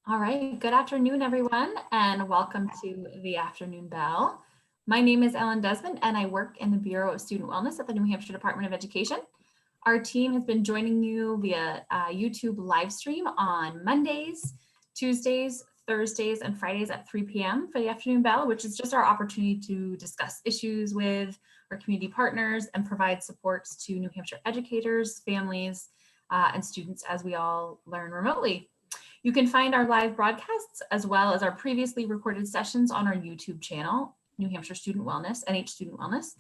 All right, good afternoon, everyone, and welcome to the Afternoon Bell. My name is Ellen Desmond, and I work in the Bureau of Student Wellness at the New Hampshire Department of Education. Our team has been joining you via YouTube live stream on Mondays, Tuesdays, Thursdays, and Fridays at 3 p.m. for the Afternoon Bell, which is just our opportunity to discuss issues with our community partners and provide supports to New Hampshire educators, families, and students as we all learn remotely. You can find our live broadcasts as well as our previously recorded sessions on our YouTube channel, New Hampshire Student Wellness, NH Student Wellness.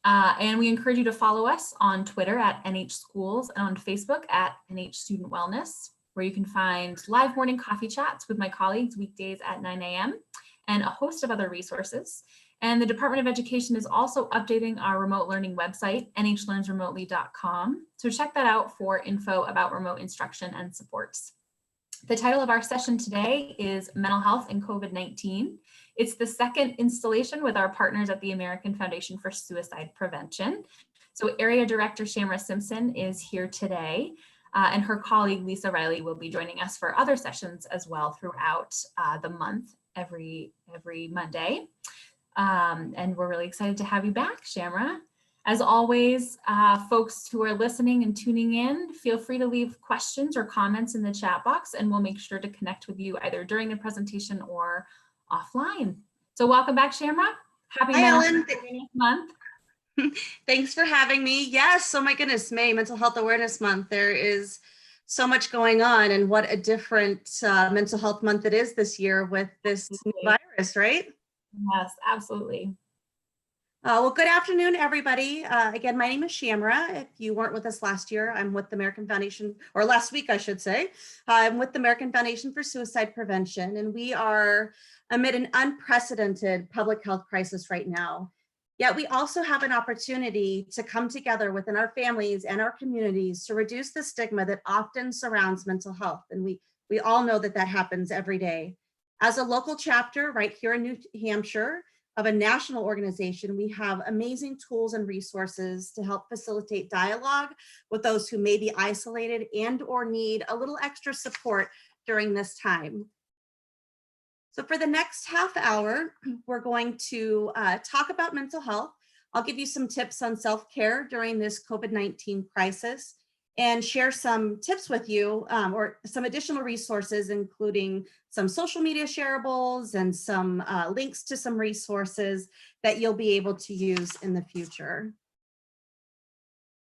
And we encourage you to follow us on Twitter at NH Schools and on Facebook at NH Student Wellness, where you can find live morning coffee chats with my colleagues weekdays at 9 a.m. and a host of other resources. And the Department of Education is also updating our remote learning website, nhlearnsremotely.com. So check that out for info about remote instruction and supports. The title of our session today is Mental Health and COVID-19. It's the second installation with our partners at the American Foundation for Suicide Prevention. So Area Director Shamra Simpson is here today, and her colleague Lisa Riley will be joining us for other sessions as well throughout the month, every Monday. And we're really excited to have you back, Shamra. As always, folks who are listening and tuning in, feel free to leave questions or comments in the chat box, and we'll make sure to connect with you either during the presentation or offline. So welcome back, Shamra. Happy Mental Health Month. Thanks for having me. Yes, oh my goodness, May, Mental Health Awareness Month. There is so much going on, and what a different mental health month it is this year with this virus, right? Yes, absolutely. Well, good afternoon, everybody. Again, my name is Shamra. If you weren't with us last year, I'm with the American Foundation, or last week, I should say. I'm with the American Foundation for Suicide Prevention, and we are amid an unprecedented public health crisis right now. Yet we also have an opportunity to come together within our families and our communities to reduce the stigma that often surrounds mental health. And we all know that that happens every day. As a local chapter right here in New Hampshire, of a national organization, we have amazing tools and resources to help facilitate dialogue with those who may be isolated and or need a little extra support during this time. So for the next half hour, we're going to talk about mental health. I'll give you some tips on self-care during this COVID-19 crisis and share some tips with you or some additional resources, including some social media shareables and some links to some resources that you'll be able to use in the future.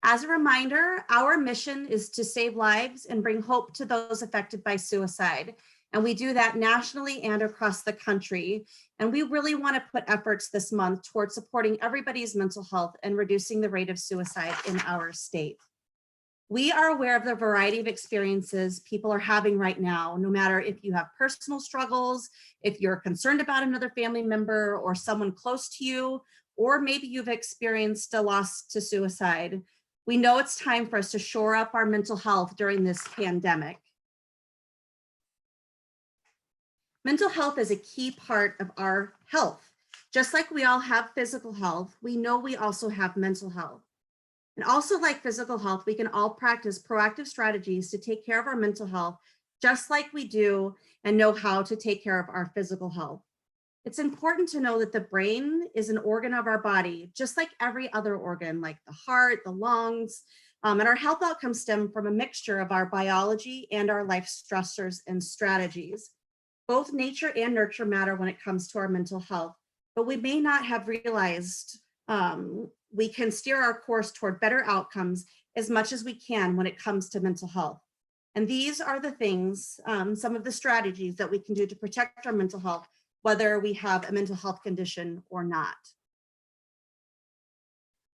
As a reminder, our mission is to save lives and bring hope to those affected by suicide. And we do that nationally and across the country. And we really want to put efforts this month towards supporting everybody's mental health and reducing the rate of suicide in our state. We are aware of the variety of experiences people are having right now, no matter if you have personal struggles, if you're concerned about another family member or someone close to you, or maybe you've experienced a loss to suicide. We know it's time for us to shore up our mental health during this pandemic. Mental health is a key part of our health. Just like we all have physical health, we know we also have mental health. And also, like physical health, we can all practice proactive strategies to take care of our mental health, just like we do and know how to take care of our physical health. It's important to know that the brain is an organ of our body, just like every other organ, like the heart, the lungs, and our health outcomes stem from a mixture of our biology and our life stressors and strategies. Both nature and nurture matter when it comes to our mental health, but we may not have realized we can steer our course toward better outcomes as much as we can when it comes to mental health. And these are the things, some of the strategies that we can do to protect our mental health, whether we have a mental health condition or not.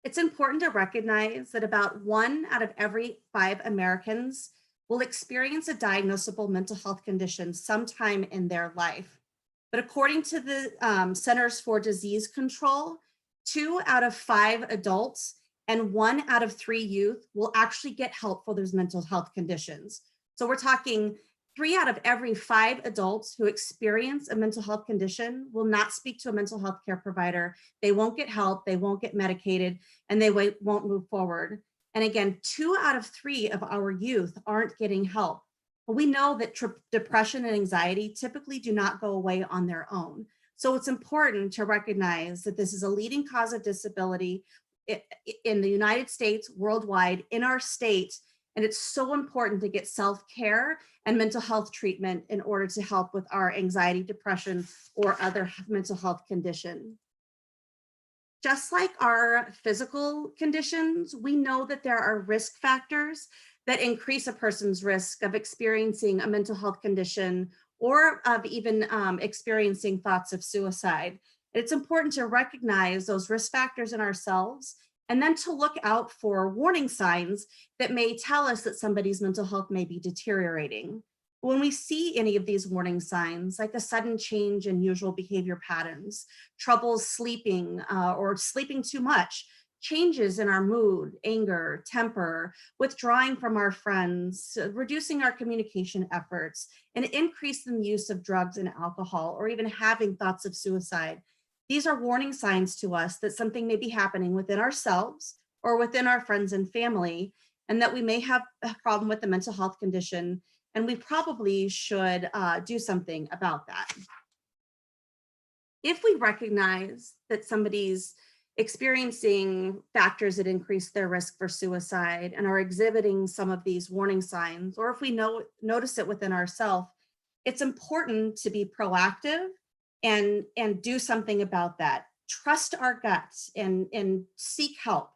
It's important to recognize that about 1 out of every 5 Americans will experience a diagnosable mental health condition sometime in their life. But according to the Centers for Disease Control, 2 out of 5 adults and 1 out of 3 youth will actually get help for those mental health conditions. So we're talking 3 out of every 5 adults who experience a mental health condition will not speak to a mental health care provider. They won't get help, they won't get medicated, and they won't move forward. And again, 2 out of 3 of our youth aren't getting help. We know that depression and anxiety typically do not go away on their own. So it's important to recognize that this is a leading cause of disability in the United States, worldwide, in our state, and it's so important to get self-care and mental health treatment in order to help with our anxiety, depression, or other mental health condition. Just like our physical conditions, we know that there are risk factors that increase a person's risk of experiencing a mental health condition or of even experiencing thoughts of suicide. It's important to recognize those risk factors in ourselves and then to look out for warning signs that may tell us that somebody's mental health may be deteriorating. When we see any of these warning signs, like a sudden change in usual behavior patterns, trouble sleeping or sleeping too much, changes in our mood, anger, temper, withdrawing from our friends, reducing our communication efforts, an increase in the use of drugs and alcohol, or even having thoughts of suicide. These are warning signs to us that something may be happening within ourselves or within our friends and family, and that we may have a problem with the mental health condition, and we probably should do something about that. If we recognize that somebody's experiencing factors that increase their risk for suicide and are exhibiting some of these warning signs, or if we notice it within ourselves, it's important to be proactive and do something about that. Trust our guts and seek help.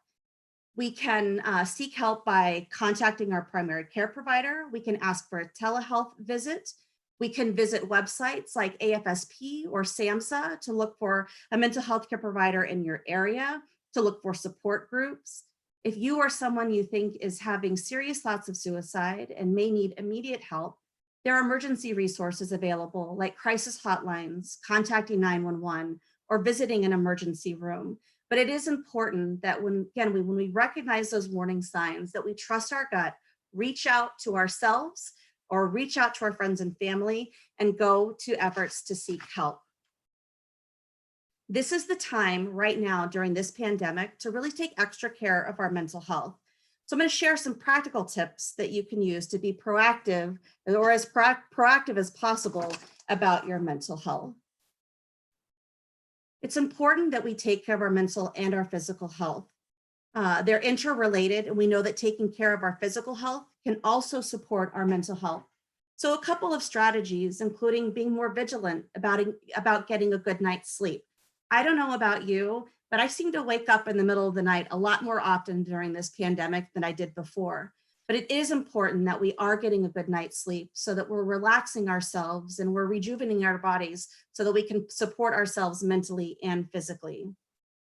We can seek help by contacting our primary care provider. We can ask for a telehealth visit. We can visit websites like AFSP or SAMHSA to look for a mental health care provider in your area, to look for support groups. If you or someone you think is having serious thoughts of suicide and may need immediate help, there are emergency resources available like crisis hotlines, contacting 911, or visiting an emergency room. But it is important that when we recognize those warning signs, that we trust our gut, reach out to ourselves or reach out to our friends and family and go to efforts to seek help. This is the time right now during this pandemic to really take extra care of our mental health. So I'm going to share some practical tips that you can use to be proactive or as proactive as possible about your mental health. It's important that we take care of our mental and our physical health. They're interrelated, and we know that taking care of our physical health can also support our mental health. So a couple of strategies, including being more vigilant about getting a good night's sleep. I don't know about you, but I seem to wake up in the middle of the night a lot more often during this pandemic than I did before. But it is important that we are getting a good night's sleep so that we're relaxing ourselves and we're rejuvenating our bodies so that we can support ourselves mentally and physically.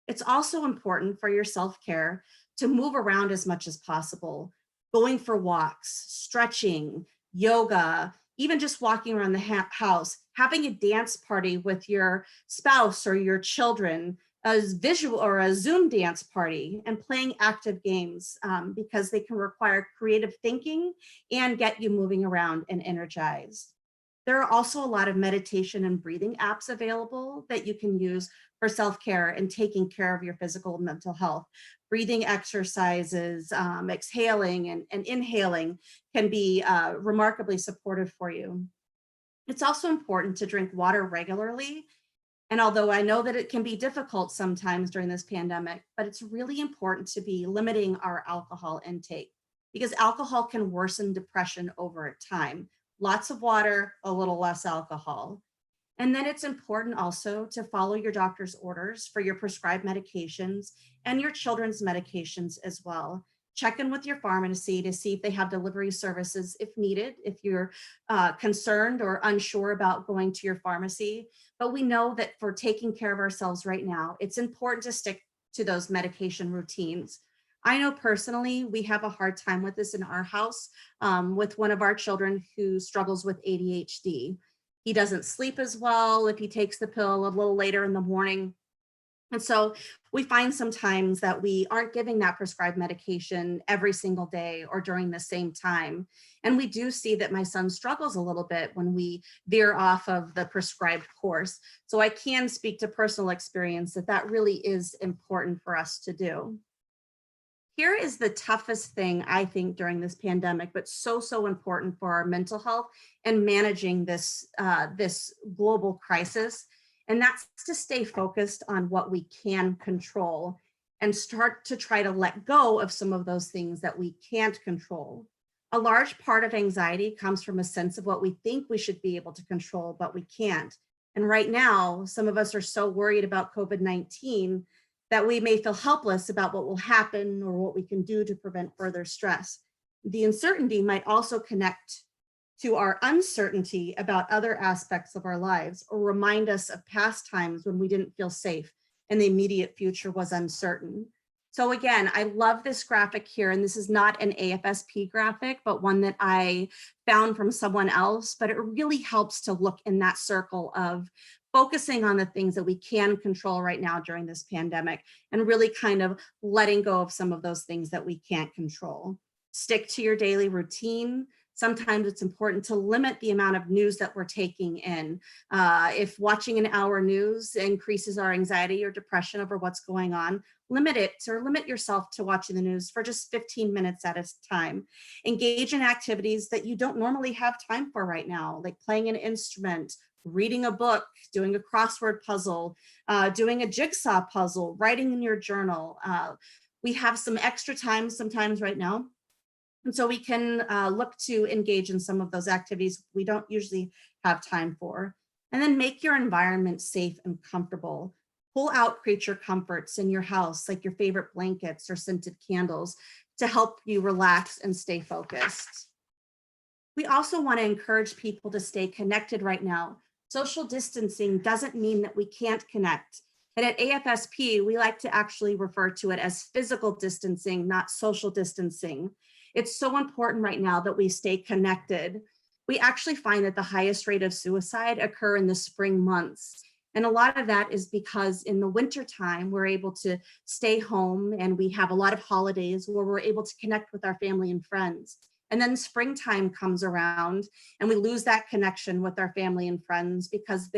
It's also important for your self-care to move around as much as possible, going for walks, stretching, yoga, even just walking around the house, having a dance party with your spouse or your children, a visual or a Zoom dance party, and playing active games because they can require creative thinking and get you moving around and energized. There are also a lot of meditation and breathing apps available that you can use for self-care and taking care of your physical and mental health. Breathing exercises, exhaling and inhaling can be remarkably supportive for you. It's also important to drink water regularly. And although I know that it can be difficult sometimes during this pandemic, but it's really important to be limiting our alcohol intake because alcohol can worsen depression over time. Lots of water, a little less alcohol. And then it's important also to follow your doctor's orders for your prescribed medications and your children's medications as well. Check in with your pharmacy to see if they have delivery services if needed, if you're concerned or unsure about going to your pharmacy. But we know that for taking care of ourselves right now, it's important to stick to those medication routines. I know personally, we have a hard time with this in our house with one of our children who struggles with ADHD. He doesn't sleep as well if he takes the pill a little later in the morning. And so we find sometimes that we aren't giving that prescribed medication every single day or during the same time. And we do see that my son struggles a little bit when we veer off of the prescribed course. So I can speak to personal experience that that really is important for us to do. Here is the toughest thing I think during this pandemic, but so important for our mental health and managing this global crisis. And that's to stay focused on what we can control and start to try to let go of some of those things that we can't control. A large part of anxiety comes from a sense of what we think we should be able to control, but we can't. And right now, some of us are so worried about COVID-19 that we may feel helpless about what will happen or what we can do to prevent further stress. The uncertainty might also connect to our uncertainty about other aspects of our lives or remind us of past times when we didn't feel safe and the immediate future was uncertain. So again, I love this graphic here, and this is not an AFSP graphic, but one that I found from someone else, but it really helps to look in that circle of focusing on the things that we can control right now during this pandemic and really kind of letting go of some of those things that we can't control. Stick to your daily routine. Sometimes it's important to limit the amount of news that we're taking in. If watching an hour news increases our anxiety or depression over what's going on, limit it or limit yourself to watching the news for just 15 minutes at a time. Engage in activities that you don't normally have time for right now, like playing an instrument, reading a book, doing a crossword puzzle, doing a jigsaw puzzle, writing in your journal. We have some extra time sometimes right now. And so we can look to engage in some of those activities we don't usually have time for. And then make your environment safe and comfortable. Pull out creature comforts in your house, like your favorite blankets or scented candles, to help you relax and stay focused. We also want to encourage people to stay connected right now. Social distancing doesn't mean that we can't connect. And at AFSP, we like to actually refer to it as physical distancing, not social distancing. It's so important right now that we stay connected. We actually find that the highest rate of suicide occur in the spring months. And a lot of that is because in the winter time, we're able to stay home and we have a lot of holidays where we're able to connect with our family and friends. And then springtime comes around and we lose that connection with our family and friends because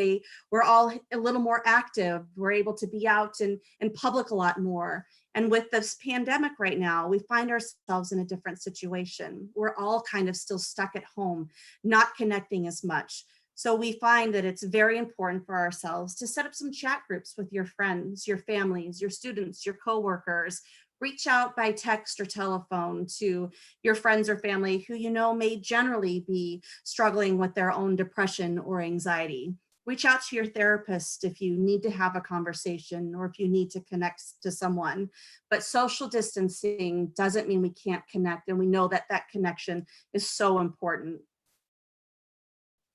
we're all a little more active. We're able to be out in public a lot more. And with this pandemic right now, we find ourselves in a different situation. We're all kind of still stuck at home, not connecting as much. So we find that it's very important for ourselves to set up some chat groups with your friends, your families, your students, your coworkers. Reach out by text or telephone to your friends or family who you know may generally be struggling with their own depression or anxiety. Reach out to your therapist if you need to have a conversation or if you need to connect to someone. But social distancing doesn't mean we can't connect, and we know that that connection is so important.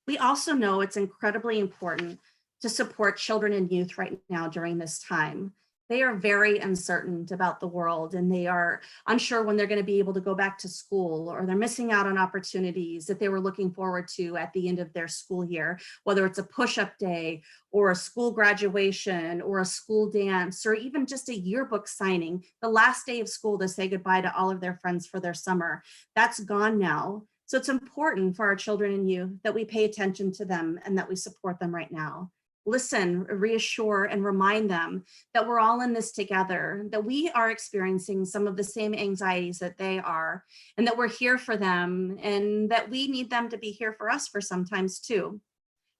We also know it's incredibly important to support children and youth right now during this time. They are very uncertain about the world and they are unsure when they're going to be able to go back to school, or they're missing out on opportunities that they were looking forward to at the end of their school year, whether it's a push-up day or a school graduation or a school dance, or even just a yearbook signing, the last day of school to say goodbye to all of their friends for their summer. That's gone now. So it's important for our children and youth that we pay attention to them and that we support them right now. Listen, reassure, and remind them that we're all in this together, that we are experiencing some of the same anxieties that they are, and that we're here for them, and that we need them to be here for us for sometimes too.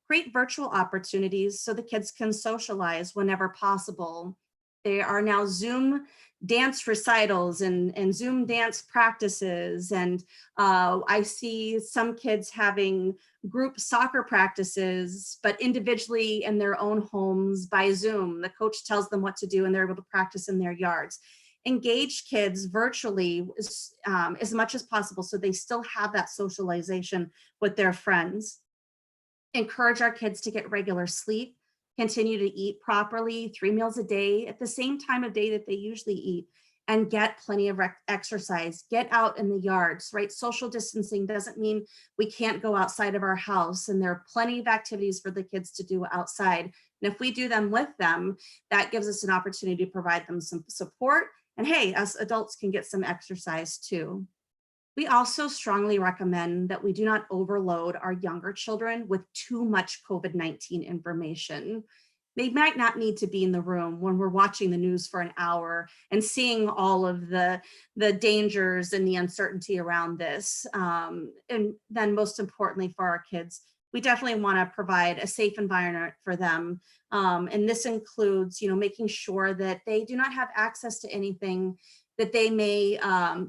Create virtual opportunities so the kids can socialize whenever possible. There are now Zoom dance recitals and Zoom dance practices. And I see some kids having group soccer practices, but individually in their own homes by Zoom. The coach tells them what to do and they're able to practice in their yards. Engage kids virtually as much as possible so they still have that socialization with their friends. Encourage our kids to get regular sleep. Continue to eat properly, 3 meals a day at the same time of day that they usually eat, and get plenty of exercise. Get out in the yards, right? Social distancing doesn't mean we can't go outside of our house, and there are plenty of activities for the kids to do outside. And if we do them with them, that gives us an opportunity to provide them some support. And hey, us adults can get some exercise too. We also strongly recommend that we do not overload our younger children with too much COVID-19 information. They might not need to be in the room when we're watching the news for an hour and seeing all of the dangers and the uncertainty around this. And then most importantly for our kids, we definitely want to provide a safe environment for them. And this includes, making sure that they do not have access to anything that they may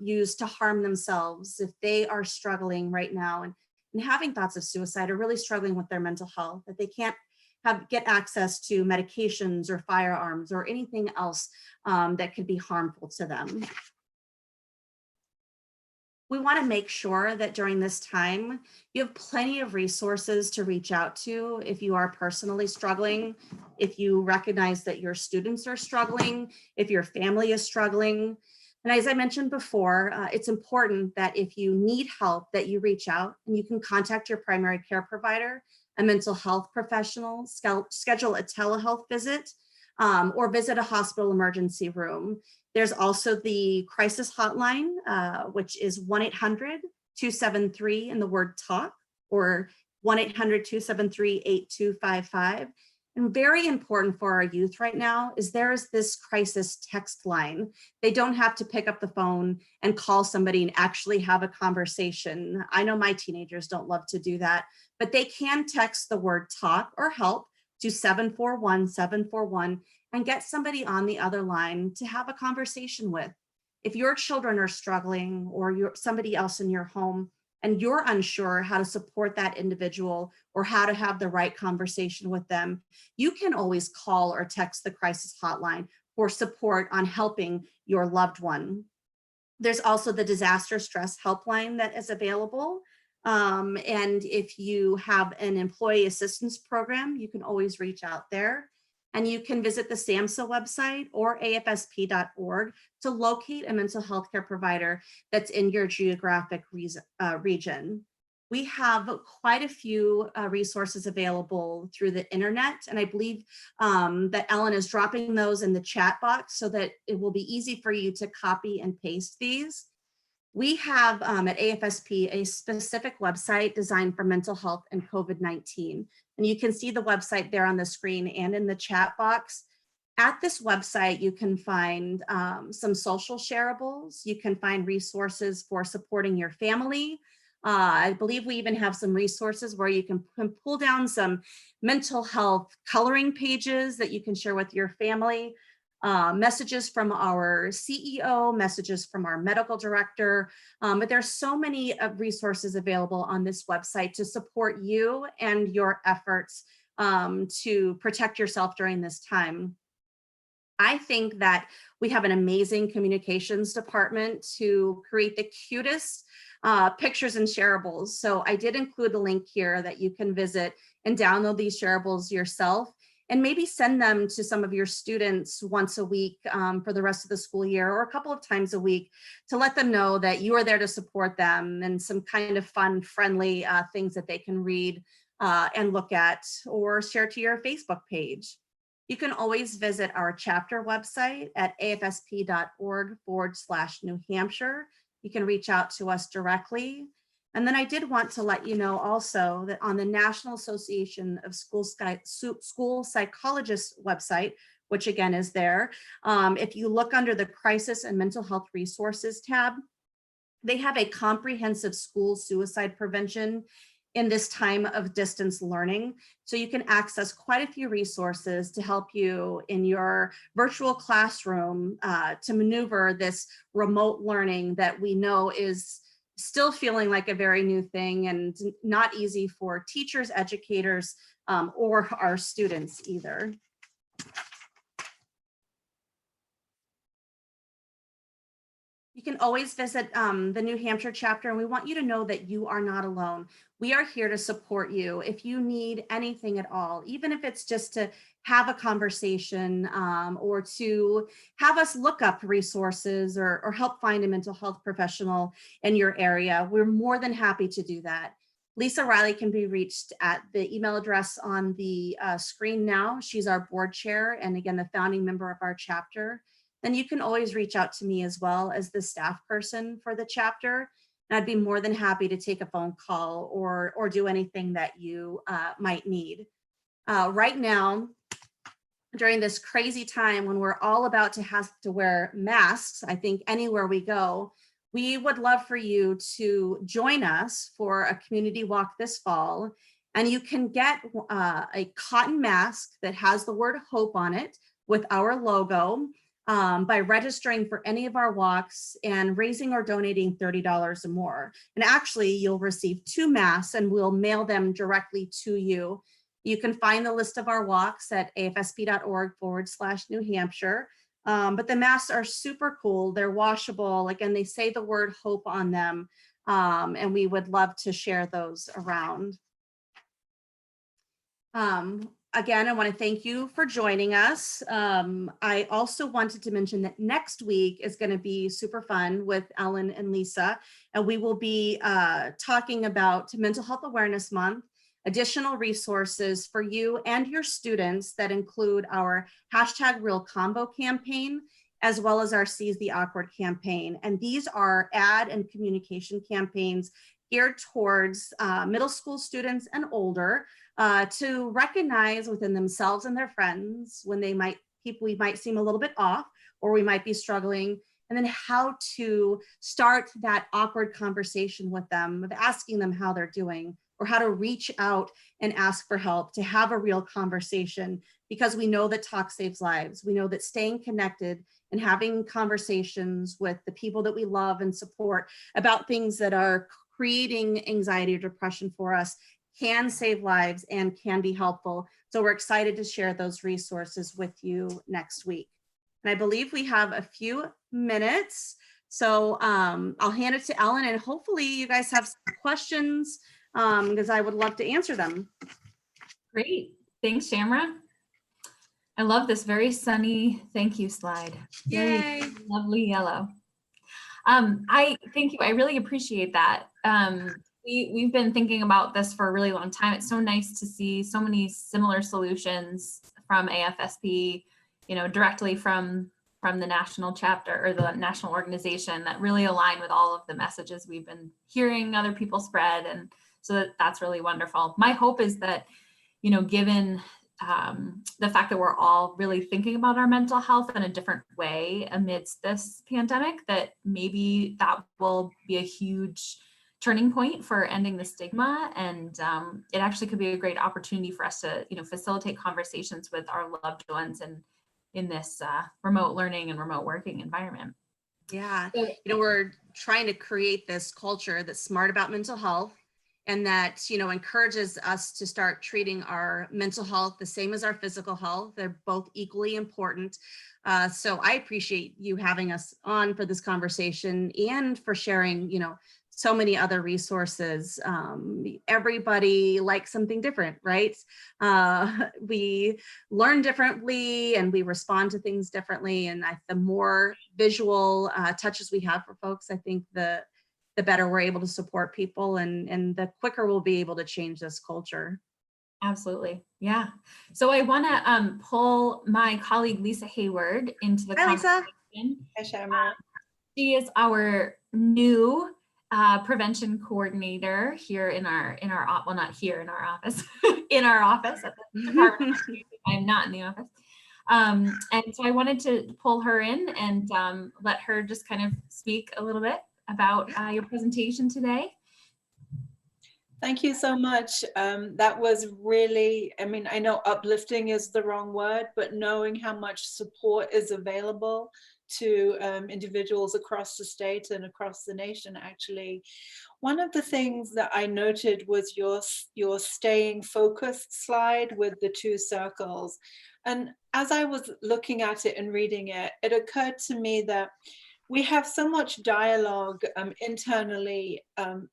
use to harm themselves if they are struggling right now and having thoughts of suicide or really struggling with their mental health, that they can't get access to medications or firearms or anything else that could be harmful to them. We want to make sure that during this time, you have plenty of resources to reach out to if you are personally struggling, if you recognize that your students are struggling, if your family is struggling. And as I mentioned before, it's important that if you need help, that you reach out and you can contact your primary care provider, a mental health professional, schedule a telehealth visit, or visit a hospital emergency room. There's also the crisis hotline, which is 1-800-273 and the word talk, or 1-800-273-8255. And very important for our youth right now is there is this crisis text line. They don't have to pick up the phone and call somebody and actually have a conversation. I know my teenagers don't love to do that, but they can text the word talk or help to 741-741 and get somebody on the other line to have a conversation with. If your children are struggling or somebody else in your home and you're unsure how to support that individual or how to have the right conversation with them, you can always call or text the crisis hotline for support on helping your loved one. There's also the disaster stress helpline that is available. And if you have an employee assistance program, you can always reach out there. And you can visit the SAMHSA website or afsp.org to locate a mental health care provider that's in your geographic region. We have quite a few resources available through the internet, and I believe that Ellen is dropping those in the chat box so that it will be easy for you to copy and paste these. We have at AFSP a specific website designed for mental health and COVID-19. And you can see the website there on the screen and in the chat box. At this website, you can find some social shareables. You can find resources for supporting your family. I believe we even have some resources where you can pull down some mental health coloring pages that you can share with your family. Messages from our CEO, messages from our medical director, but there's so many resources available on this website to support you and your efforts to protect yourself during this time. I think that we have an amazing communications department to create the cutest pictures and shareables. So I did include a link here that you can visit and download these shareables yourself, and maybe send them to some of your students once a week for the rest of the school year, or a couple of times a week, to let them know that you are there to support them, and some kind of fun, friendly things that they can read and look at or share to your Facebook page. You can always visit our chapter website at afsp.org/New Hampshire. You can reach out to us directly. And then I did want to let you know also that on the National Association of School Psychologists website, which again is there, if you look under the Crisis and Mental Health Resources tab, they have a comprehensive school suicide prevention in this time of distance learning. So you can access quite a few resources to help you in your virtual classroom to maneuver this remote learning that we know is still feeling like a very new thing and not easy for teachers, educators, or our students either. You can always visit the New Hampshire chapter, and we want you to know that you are not alone. We are here to support you if you need anything at all, even if it's just to have a conversation or to have us look up resources or help find a mental health professional in your area. We're more than happy to do that. Lisa Riley can be reached at the email address on the screen now. She's our board chair and again, the founding member of our chapter. Then you can always reach out to me as well as the staff person for the chapter. And I'd be more than happy to take a phone call or do anything that you might need. Right now, during this crazy time when we're all about to have to wear masks, I think anywhere we go, we would love for you to join us for a community walk this fall. And you can get a cotton mask that has the word hope on it with our logo by registering for any of our walks and raising or donating $30 or more. And actually, you'll receive 2 masks and we'll mail them directly to you. You can find the list of our walks at afsp.org/New Hampshire. But the masks are super cool. They're washable. Again, they say the word hope on them. And we would love to share those around. Again, I want to thank you for joining us. I also wanted to mention that next week is going to be super fun with Ellen and Lisa, and we will be talking about Mental Health Awareness Month, additional resources for you and your students that include our #RealCombo campaign, as well as our Seize the Awkward campaign. And these are ad and communication campaigns geared towards middle school students and older to recognize within themselves and their friends when they we might seem a little bit off or we might be struggling, and then how to start that awkward conversation with them of asking them how they're doing, or how to reach out and ask for help, to have a real conversation, because we know that talk saves lives. We know that staying connected and having conversations with the people that we love and support about things that are creating anxiety or depression for us can save lives and can be helpful. So we're excited to share those resources with you next week. And I believe we have a few minutes. So I'll hand it to Ellen, and hopefully you guys have some questions because I would love to answer them. Great. Thanks, Shamra. I love this very sunny thank you slide. Very Yay. lovely yellow. I thank you. I really appreciate that. We've been thinking about this for a really long time. It's so nice to see so many similar solutions from AFSP, directly from the national chapter or the national organization that really align with all of the messages we've been hearing other people spread. And so that's really wonderful. My hope is that, given the fact that we're all really thinking about our mental health in a different way amidst this pandemic, that maybe that will be a huge turning point for ending the stigma. And it actually could be a great opportunity for us to, facilitate conversations with our loved ones and in this remote learning and remote working environment. Yeah, we're trying to create this culture that's smart about mental health, and that, encourages us to start treating our mental health the same as our physical health. They're both equally important. So I appreciate you having us on for this conversation and for sharing, so many other resources. Everybody likes something different, right? We learn differently and we respond to things differently. And the more visual touches we have for folks, I think the better we're able to support people, and the quicker we'll be able to change this culture. Absolutely. Yeah. So I want to pull my colleague, Lisa Hayward, into the conversation. Hi, Shamra. She is our new prevention coordinator here in our well, not here in our office, in our office at the Department of Education. I'm not in the office. And so I wanted to pull her in and let her just kind of speak a little bit about your presentation today. Thank you so much. That was really, I know uplifting is the wrong word, but knowing how much support is available to individuals across the state and across the nation, actually. One of the things that I noted was your staying focused slide with the 2 circles. And as I was looking at it and reading it, it occurred to me that we have so much dialogue internally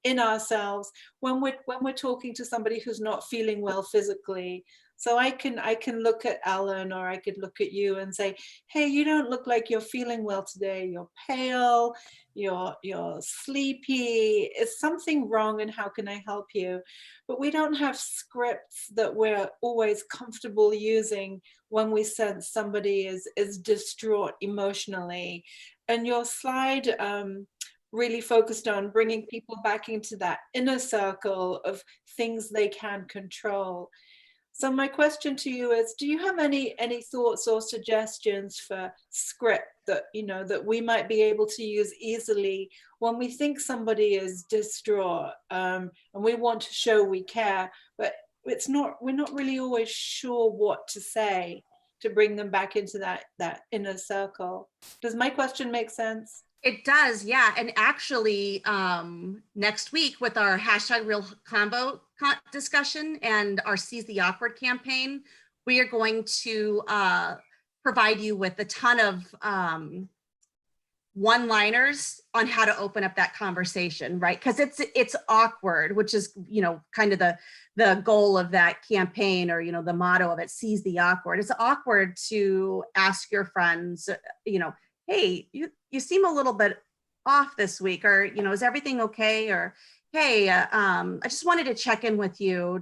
in ourselves when we're talking to somebody who's not feeling well physically. So I can look at Ellen, or I could look at you and say, hey, you don't look like you're feeling well today. You're pale, you're sleepy. Is something wrong, and how can I help you? But we don't have scripts that we're always comfortable using when we sense somebody is distraught emotionally. And your slide really focused on bringing people back into that inner circle of things they can control. So my question to you is, do you have any thoughts or suggestions for script that, you know, that we might be able to use easily when we think somebody is distraught, and we want to show we care, but we're not really always sure what to say to bring them back into that inner circle. Does my question make sense? It does, yeah. And actually, next week with our hashtag Real Combo discussion and our Seize the Awkward campaign, we are going to provide you with a ton of one-liners on how to open up that conversation, right? Because it's awkward, which is, you know, kind of the goal of that campaign, or, you know, the motto of it, Seize the Awkward. It's awkward to ask your friends, you know, hey, you seem a little bit off this week, or, you know, is everything okay? Or, hey, I just wanted to check in with you.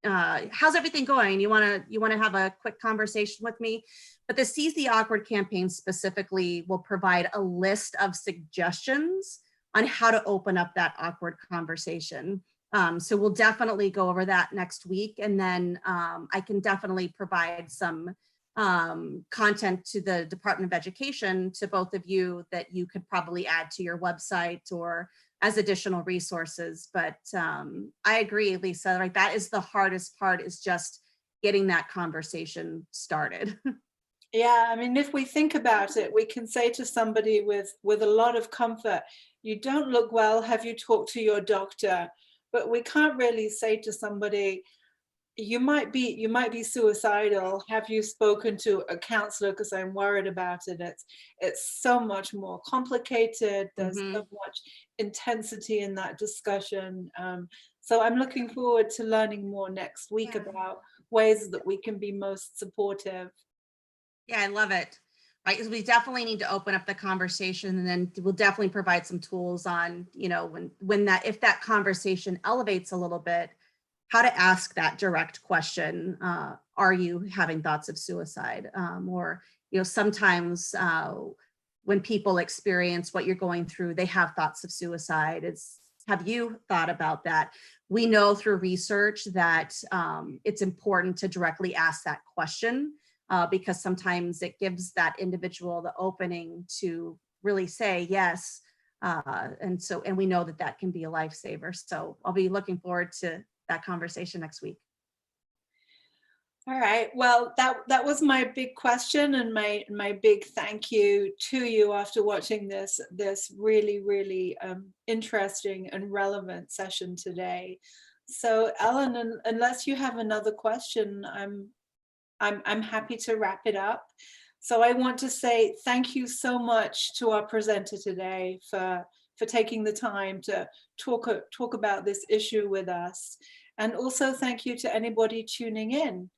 How's everything going? You want to have a quick conversation with me? But the Seize the Awkward campaign specifically will provide a list of suggestions on how to open up that awkward conversation. So we'll definitely go over that next week. And then I can definitely provide some content to the Department of Education, to both of you, that you could probably add to your website or as additional resources. But I agree, Lisa, like that is the hardest part, is just getting that conversation started. Yeah, I mean, if we think about it, we can say to somebody with a lot of comfort, you don't look well, have you talked to your doctor? But we can't really say to somebody, you might be suicidal, have you spoken to a counselor, because I'm worried about it. It's so much more complicated. There's so much intensity in that discussion. So I'm looking forward to learning more next week about ways that we can be most supportive. Yeah, I love it. Right, because we definitely need to open up the conversation, and then we'll definitely provide some tools on, you know, if that conversation elevates a little bit, how to ask that direct question. Are you having thoughts of suicide? Or, you know, sometimes when people experience what you're going through, they have thoughts of suicide. Have you thought about that? We know through research that it's important to directly ask that question, because sometimes it gives that individual the opening to really say yes. And we know that can be a lifesaver. So I'll be looking forward to that conversation next week. All right. Well, that was my big question, and my big thank you to you after watching this really, really interesting and relevant session today. So Ellen, unless you have another question, I'm happy to wrap it up. So I want to say thank you so much to our presenter today for taking the time to talk about this issue with us. And also thank you to anybody tuning in.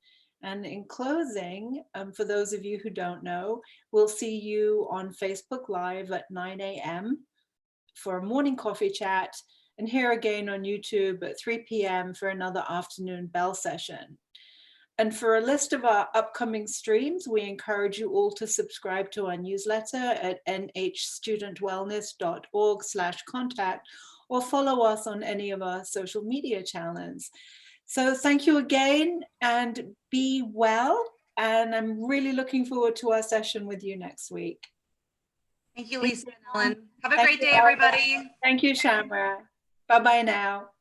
And in closing, for those of you who don't know, we'll see you on Facebook Live at 9 a.m. for a morning coffee chat, and here again on YouTube at 3 p.m. for another afternoon bell session. And for a list of our upcoming streams, we encourage you all to subscribe to our newsletter at nhstudentwellness.org/contact, or follow us on any of our social media channels. So thank you again, and be well. And I'm really looking forward to our session with you next week. Thank you, Lisa and Ellen. Have a great day, everybody. Thank you, Shamra. Bye-bye now.